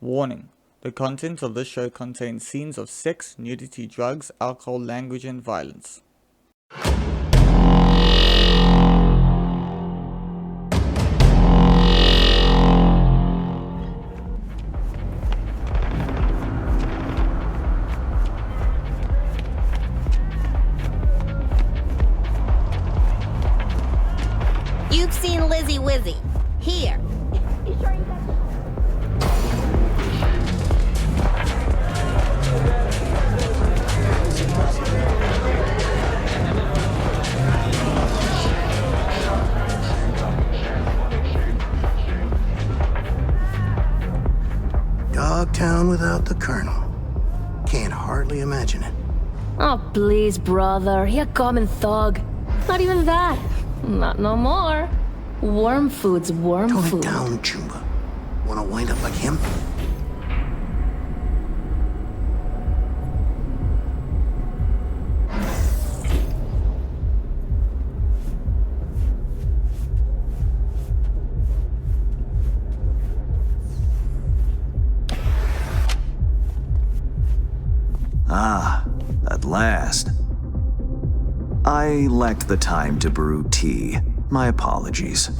Warning: the content of this show contains scenes of sex, nudity, drugs, alcohol, language, and violence. You've seen Lizzie Wizzy. Here. Dogtown without the Colonel. Can't hardly imagine it. Oh, please, brother. He a common thug. Not even that. Not no more. Worm food's worm Tone food. it down, Chumba. Wanna wind up like him? Ah, at last. I lacked the time to brew tea. My apologies.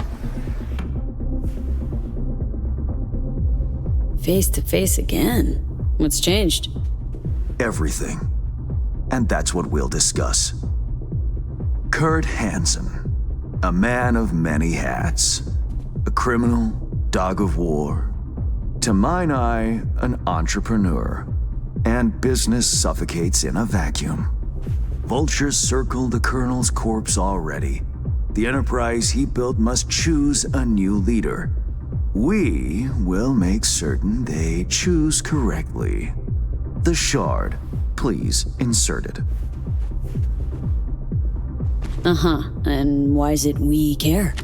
Face to face again? What's changed? Everything. And that's what we'll discuss. Kurt Hansen, a man of many hats. A criminal, dog of war. To mine eye, an entrepreneur. And business suffocates in a vacuum. Vultures circle the Colonel's corpse already. The enterprise he built must choose a new leader. We will make certain they choose correctly. The Shard, please insert it. And why is it we care?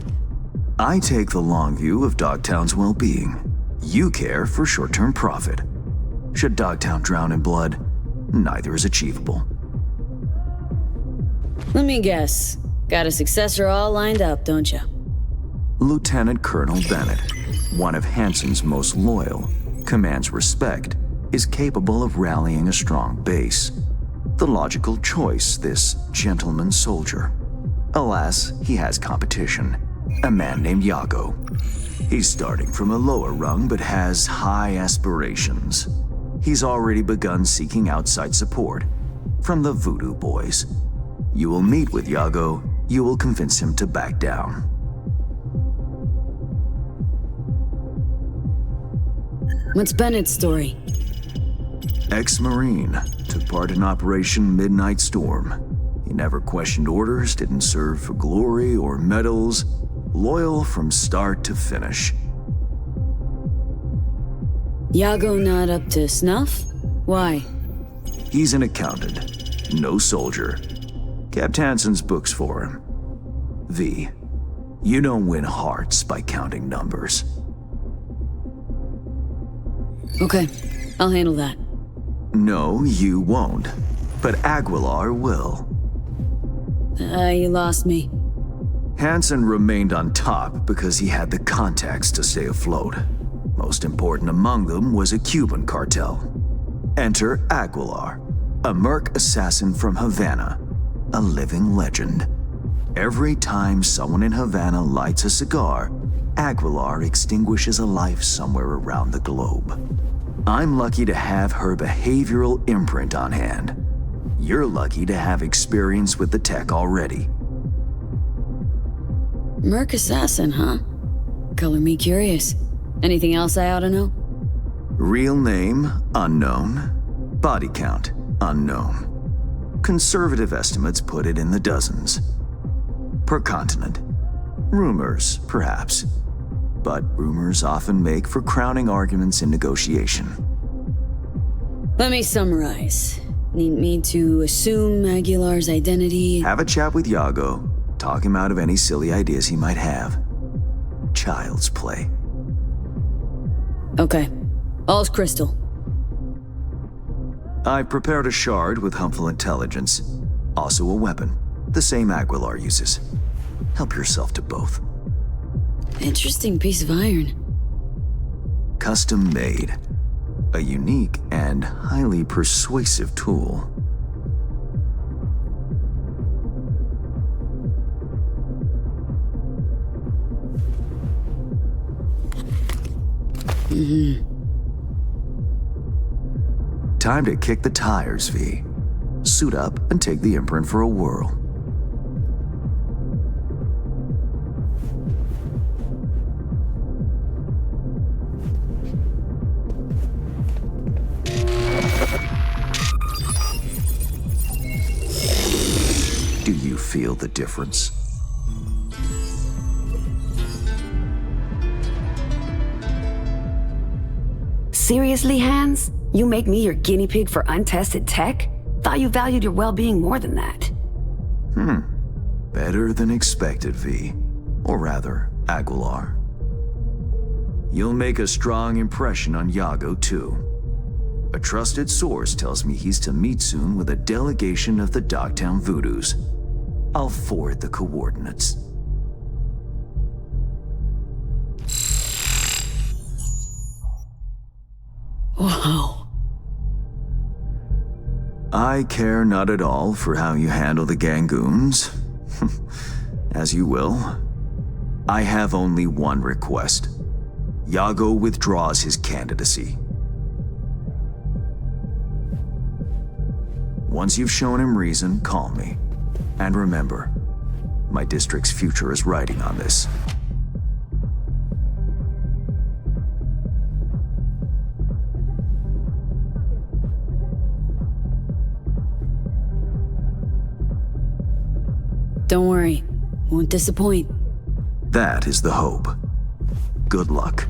I take the long view of Dogtown's well-being. You care for short-term profit. Should Dogtown drown in blood, neither is achievable. Let me guess. Got a successor all lined up, don't you? Lieutenant Colonel Bennett, one of Hansen's most loyal, commands respect, is capable of rallying a strong base. The logical choice, this gentleman soldier. Alas, he has competition, a man named Yago. He's starting from a lower rung but has high aspirations. He's already begun seeking outside support from the Voodoo Boys. You will meet with Yago, you will convince him to back down. What's Bennett's story? Ex-Marine, took part in Operation Midnight Storm. He never questioned orders, didn't serve for glory or medals, loyal from start to finish. Yago not up to snuff? Why? He's an accountant, no soldier. Kept Hansen's books for him. V, you don't win hearts by counting numbers. Okay, I'll handle that. No, you won't. But Aguilar will. You lost me. Hansen remained on top because he had the contacts to stay afloat. Most important among them was a Cuban cartel. Enter Aguilar, a merc assassin from Havana, a living legend. Every time someone in Havana lights a cigar, Aguilar extinguishes a life somewhere around the globe. I'm lucky to have her behavioral imprint on hand. You're lucky to have experience with the tech already. Merc assassin, huh? Color me curious. Anything else I ought to know? Real name, unknown. Body count, unknown. Conservative estimates put it in the dozens. Per continent. Rumors, perhaps. But rumors often make for crowning arguments in negotiation. Let me summarize. Need me to assume Aguilar's identity? Have a chat with Yago. Talk him out of any silly ideas he might have. Child's play. Okay. All's crystal. I've prepared a shard with helpful intelligence. Also a weapon. The same Aguilar uses. Help yourself to both. Interesting piece of iron. Custom made. A unique and highly persuasive tool. Time to kick the tires, V. Suit up and take the imprint for a whirl. Do you feel the difference? Seriously, Hans? You make me your guinea pig for untested tech? Thought you valued your well-being more than that. Better than expected, V. Or rather, Aguilar. You'll make a strong impression on Yago, too. A trusted source tells me he's to meet soon with a delegation of the Dogtown Voodoos. I'll forward the coordinates. Wow. I care not at all for how you handle the Gangoons. As you will. I have only one request. Yago withdraws his candidacy. Once you've shown him reason, call me. And remember, my district's future is riding on this. Don't worry, won't disappoint. That is the hope. Good luck.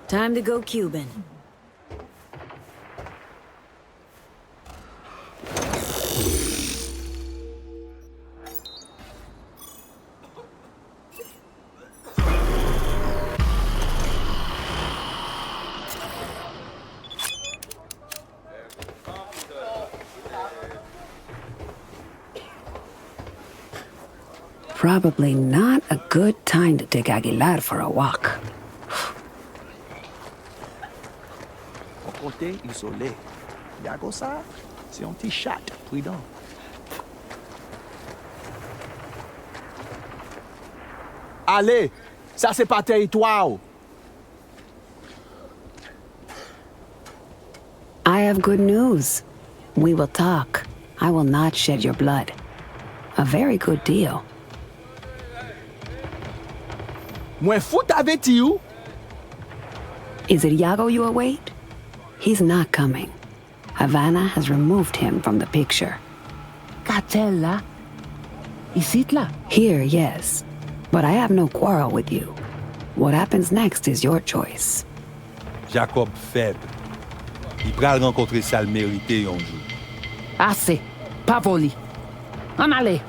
Time to go Cuban. Probably not a good time to take Aguilar for a walk. Côté isolé. Yago ça, c'est un petit chat, prudent. Allez, ça c'est pas territoire. I have good news. We will talk. I will not shed your blood. A very good deal. Mwen fout aveti ou? Is it Iago you await? He's not coming. Havana has removed him from the picture. Katel la? Isit la? Here, yes. But I have no quarrel with you. What happens next is your choice. Jacob faible. Il pral rencontrer ça le mérité yon jour. Ase, pa voli. An ale.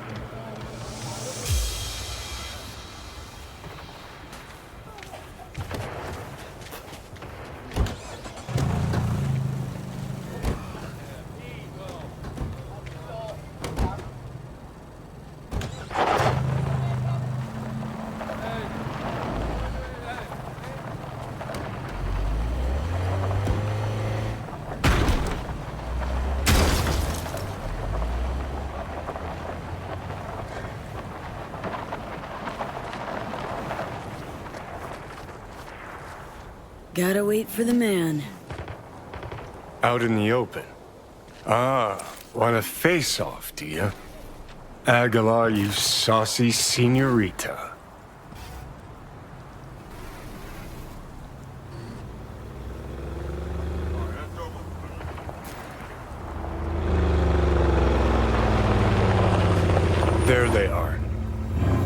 Gotta wait for the man. Out in the open. Ah, want a face-off, do you? Aguilar, you saucy senorita. There they are.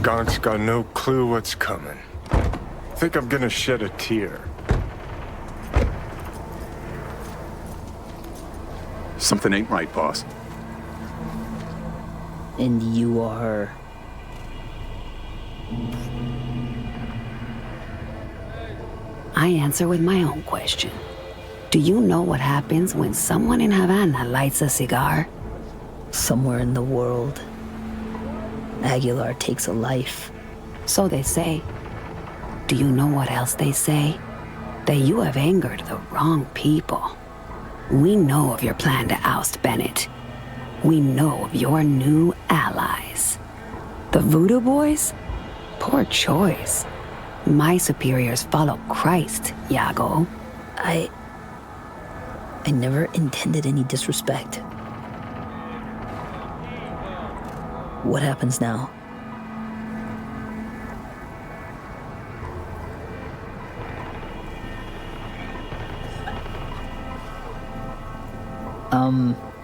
Gonk's got no clue what's coming. Think I'm gonna shed a tear. Something ain't right, boss. And you are... I answer with my own question. Do you know what happens when someone in Havana lights a cigar? Somewhere in the world, Aguilar takes a life. So they say. Do you know what else they say? That you have angered the wrong people. We know of your plan to oust Bennett. We know of your new allies. The Voodoo Boys? Poor choice. My superiors follow Christ, Iago. I never intended any disrespect. What happens now?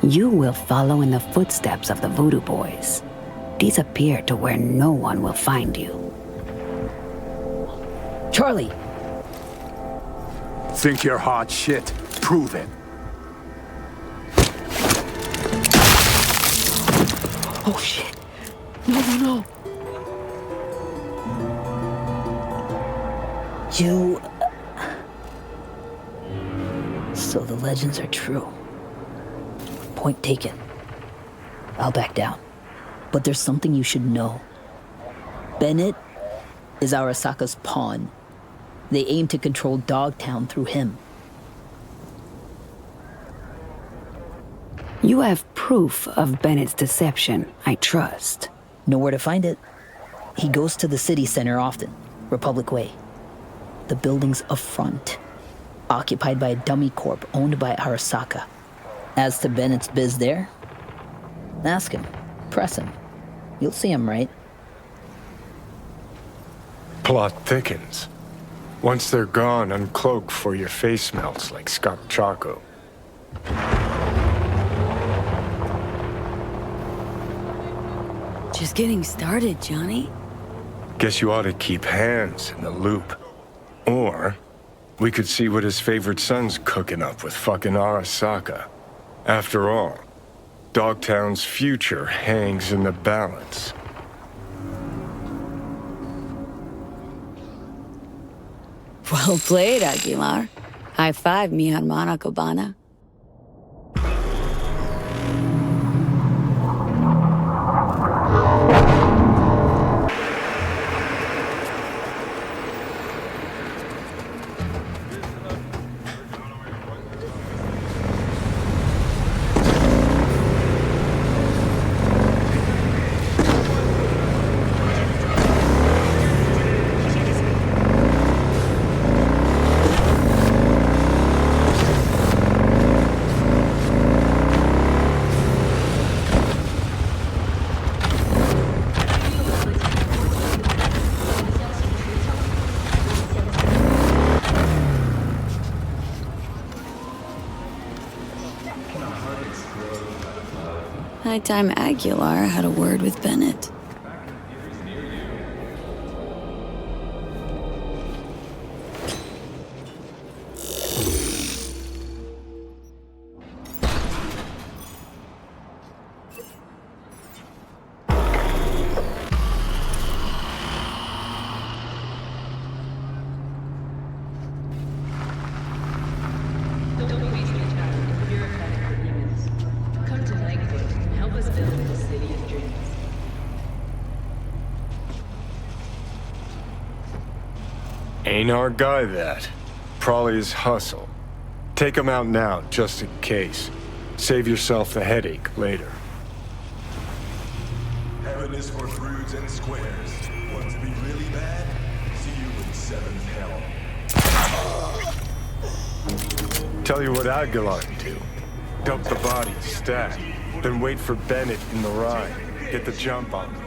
You will follow in the footsteps of the Voodoo Boys. Disappear to where no one will find you. Charlie! Think you're hot shit? Prove it. Oh shit! No. You... So the legends are true. Point taken. I'll back down. But there's something you should know. Bennett is Arasaka's pawn. They aim to control Dogtown through him. You have proof of Bennett's deception, I trust. Know where to find it. He goes to the city center often, Republic Way. The building's a front, occupied by a dummy corp owned by Arasaka. As to Bennett's biz there, ask him, press him. You'll see him, right? Plot thickens. Once they're gone, uncloak before your face melts like Scott Choco. Just getting started, Johnny. Guess you ought to keep hands in the loop. Or, we could see what his favorite son's cooking up with fucking Arasaka. After all, Dogtown's future hangs in the balance. Well played, Aguilar. High five, mi hermana Cabana. High time Aguilar had a word with Bennett. Ain't our guy that. Probably his hustle. Take him out now, just in case. Save yourself the headache later. Heaven is for prudes and squares. Want to be really bad? See you in seventh hell. Tell you what Aguilar can do. Dump the body, stat. Then wait for Bennett in the ride. Get the jump on him.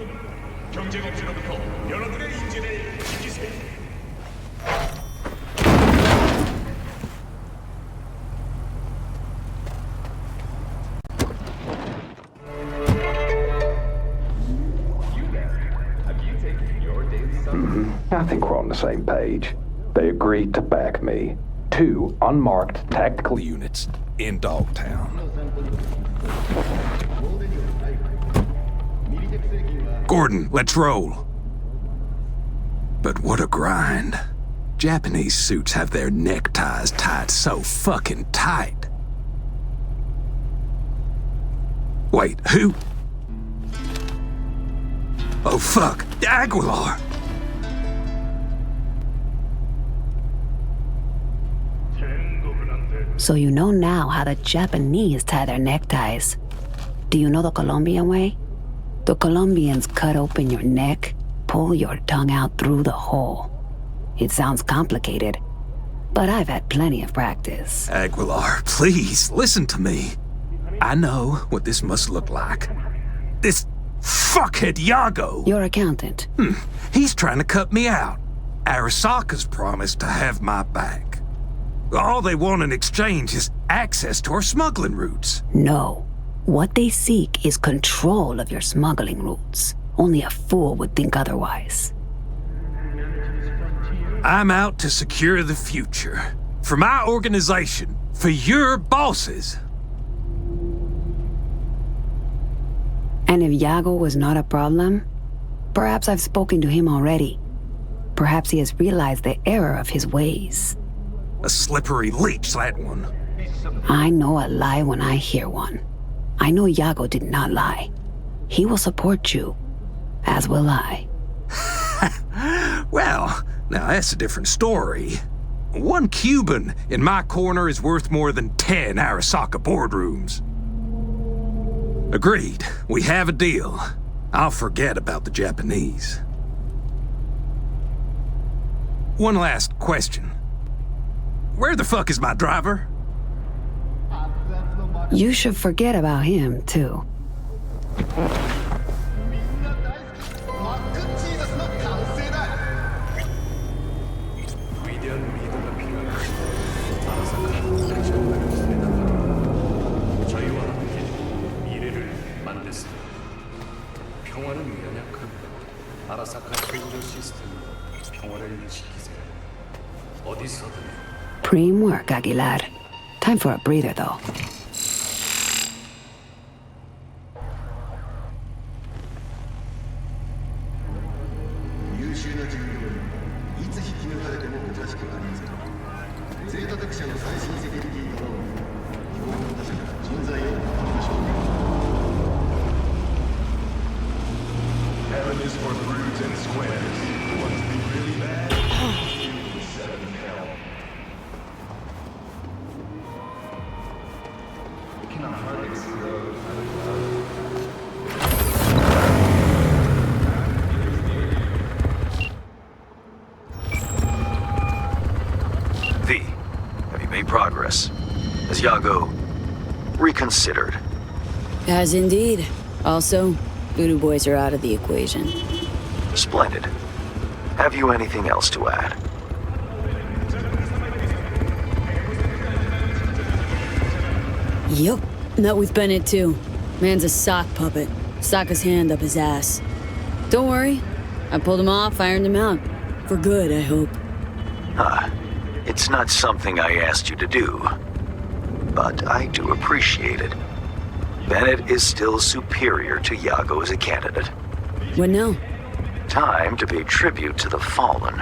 I think we're on the same page. They agreed to back me. 2 unmarked tactical units in Dogtown. Gordon, let's roll. But what a grind. Japanese suits have their neckties tied so fucking tight. Wait, who? Oh fuck, Aguilar! So you know now how the Japanese tie their neckties. Do you know the Colombian way? The Colombians cut open your neck, pull your tongue out through the hole. It sounds complicated, but I've had plenty of practice. Aguilar, please, listen to me. I know what this must look like. This fuckhead Yago. Your accountant. He's trying to cut me out. Arasaka's promised to have my back. All they want in exchange is access to our smuggling routes. No. What they seek is control of your smuggling routes. Only a fool would think otherwise. I'm out to secure the future. For my organization. For your bosses. And if Yago was not a problem, perhaps I've spoken to him already. Perhaps he has realized the error of his ways. A slippery leech, that one. I know a lie when I hear one. I know Yago did not lie. He will support you, as will I. Well, now that's a different story. 1 Cuban in my corner is worth more than 10 Arasaka boardrooms. Agreed. We have a deal. I'll forget about the Japanese. One last question. Where the fuck is my driver? You should forget about him, too. Prime work, Aguilar. Time for a breather, though. Heaven is for prudes and squares. Want to be really bad? See you in seventh hell. Cannot hardly explode. V, have you made progress? Has Yago reconsidered? Has indeed. Also, Voodoo Boys are out of the equation. Splendid. Have you anything else to add? Yup. Met with Bennett, too. Man's a sock puppet. Sokka's hand up his ass. Don't worry. I pulled him off, ironed him out. For good, I hope. It's not something I asked you to do, but I do appreciate it. Bennett is still superior to Iago as a candidate. What now? Time to pay tribute to the fallen.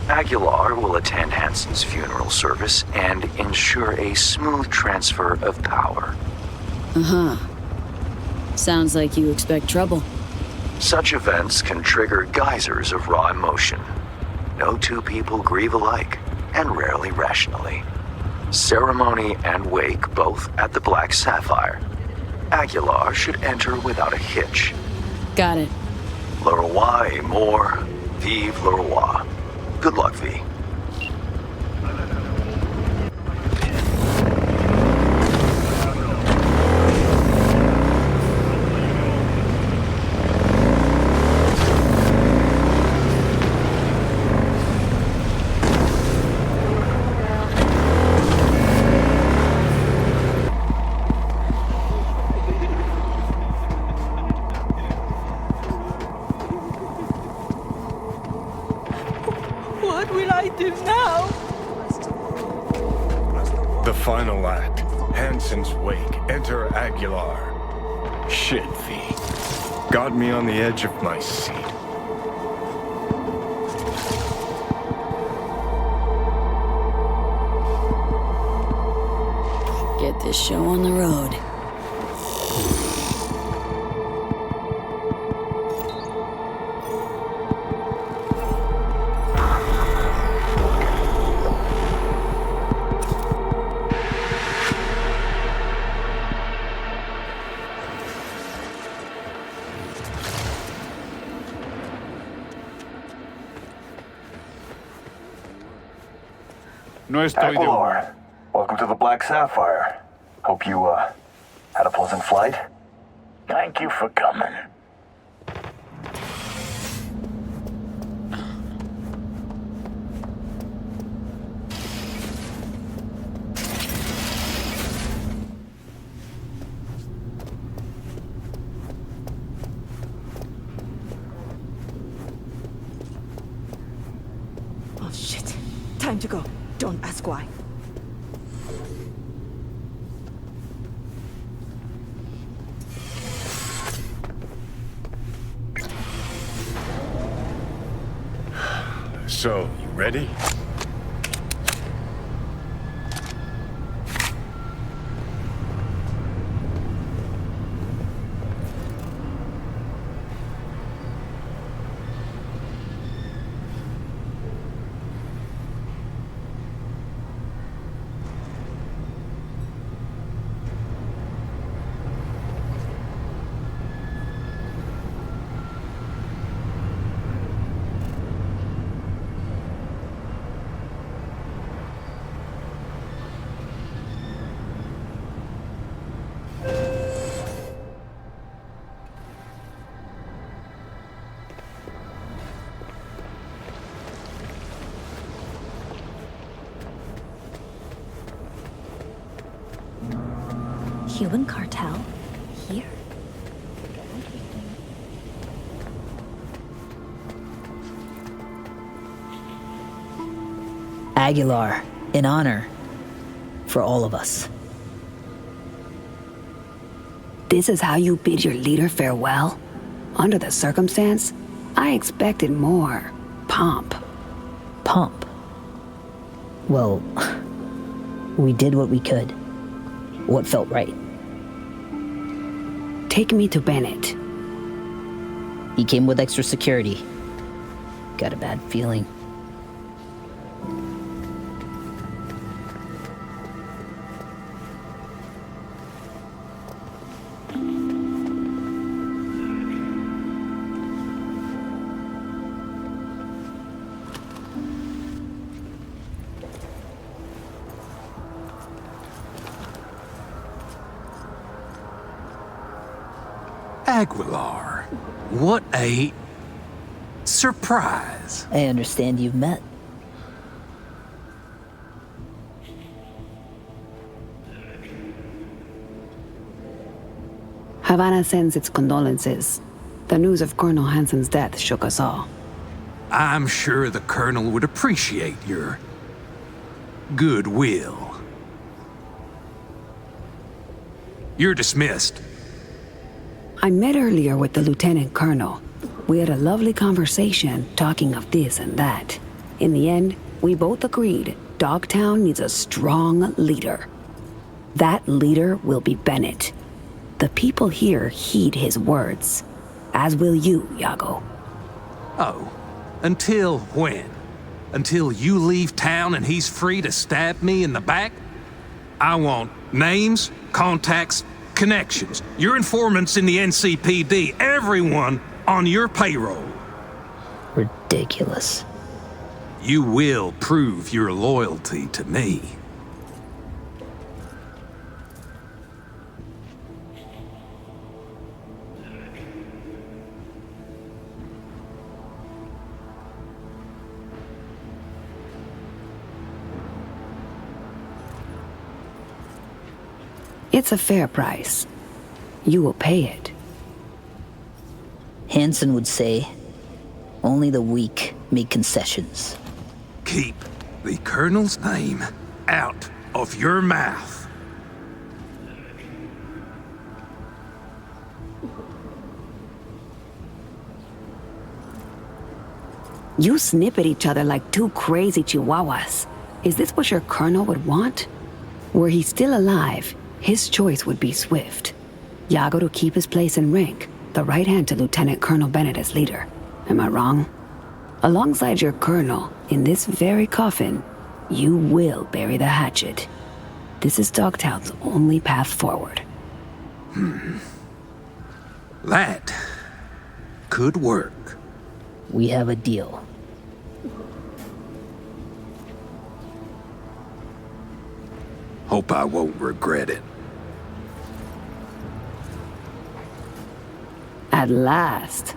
Aguilar will attend Hansen's funeral service and ensure a smooth transfer of power. Uh-huh. Sounds like you expect trouble. Such events can trigger geysers of raw emotion. No two people grieve alike, and rarely rationally. Ceremony and wake both at the Black Sapphire. Aguilar should enter without a hitch. Got it. Le roi est mort, vive le roi. Good luck, V. What will I do now? The final act. Hansen's wake. Enter Aguilar. Shit, V. Got me on the edge of my seat. Get this show on the road. No estoy de humor. Aguilar, welcome to the Black Sapphire. Hope you, had a pleasant flight. Thank you for coming. Oh shit. Time to go. Don't ask why. So, you ready? Cuban cartel? Here? Aguilar, in honor. For all of us. This is how you bid your leader farewell? Under the circumstance, I expected more pomp. Pomp? Well, we did what we could. What felt right. Take me to Bennett. He came with extra security. Got a bad feeling. Aguilar, what a surprise. I understand you've met. Havana sends its condolences. The news of Colonel Hansen's death shook us all. I'm sure the Colonel would appreciate your goodwill. You're dismissed. I met earlier with the Lieutenant Colonel. We had a lovely conversation talking of this and that. In the end, we both agreed Dogtown needs a strong leader. That leader will be Bennett. The people here heed his words, as will you, Iago. Oh, until when? Until you leave town and he's free to stab me in the back? I want names, contacts, connections, your informants in the NCPD, everyone on your payroll. Ridiculous. You will prove your loyalty to me. It's a fair price. You will pay it. Hansen would say, only the weak make concessions. Keep the Colonel's name out of your mouth. You snip at each other like two crazy chihuahuas. Is this what your colonel would want? Were he still alive, his choice would be swift. Iago to keep his place in rank, the right hand to Lieutenant Colonel Bennett as leader. Am I wrong? Alongside your colonel, in this very coffin, you will bury the hatchet. This is Dogtown's only path forward. That could work. We have a deal. Hope I won't regret it. At last.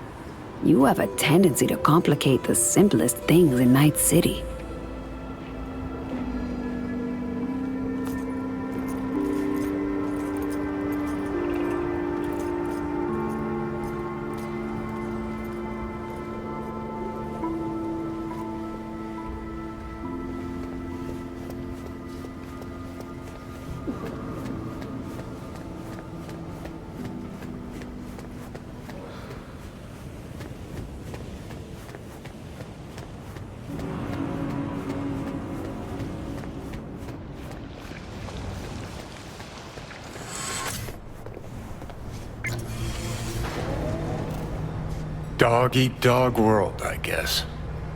You have a tendency to complicate the simplest things in Night City. Dog-eat-dog world, I guess.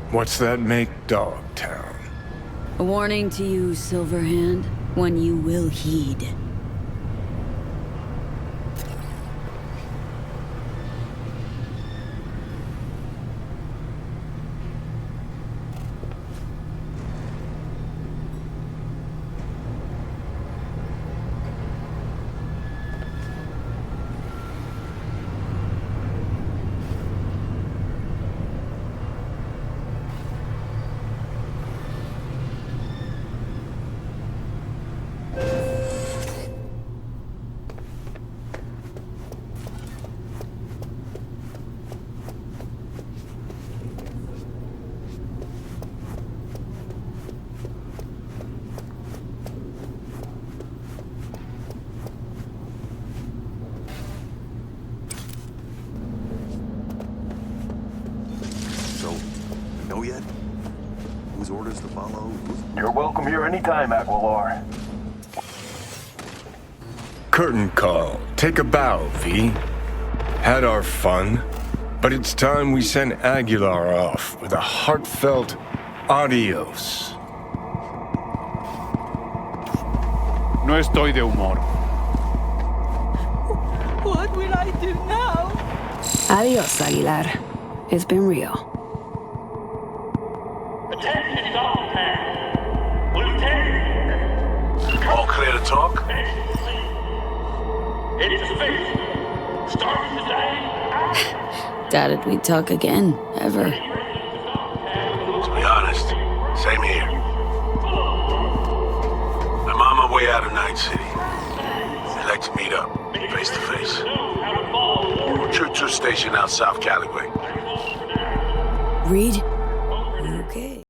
What's that make Dogtown? A warning to you, Silverhand, one you will heed. Orders to follow. You're welcome here anytime, Aguilar. Curtain call. Take a bow, V. Had our fun, but it's time we send Aguilar off with a heartfelt adios. No estoy de humor. What will I do now? Adios, Aguilar. It's been real. Attention, Dogtown. Lieutenant. All clear to talk? It's official. Starting today. Doubted we'd talk again, ever. To be honest, same here. I'm on my way out of Night City. like to meet up, face to face. Choo-choo station out South Callaway. Reed? Okay.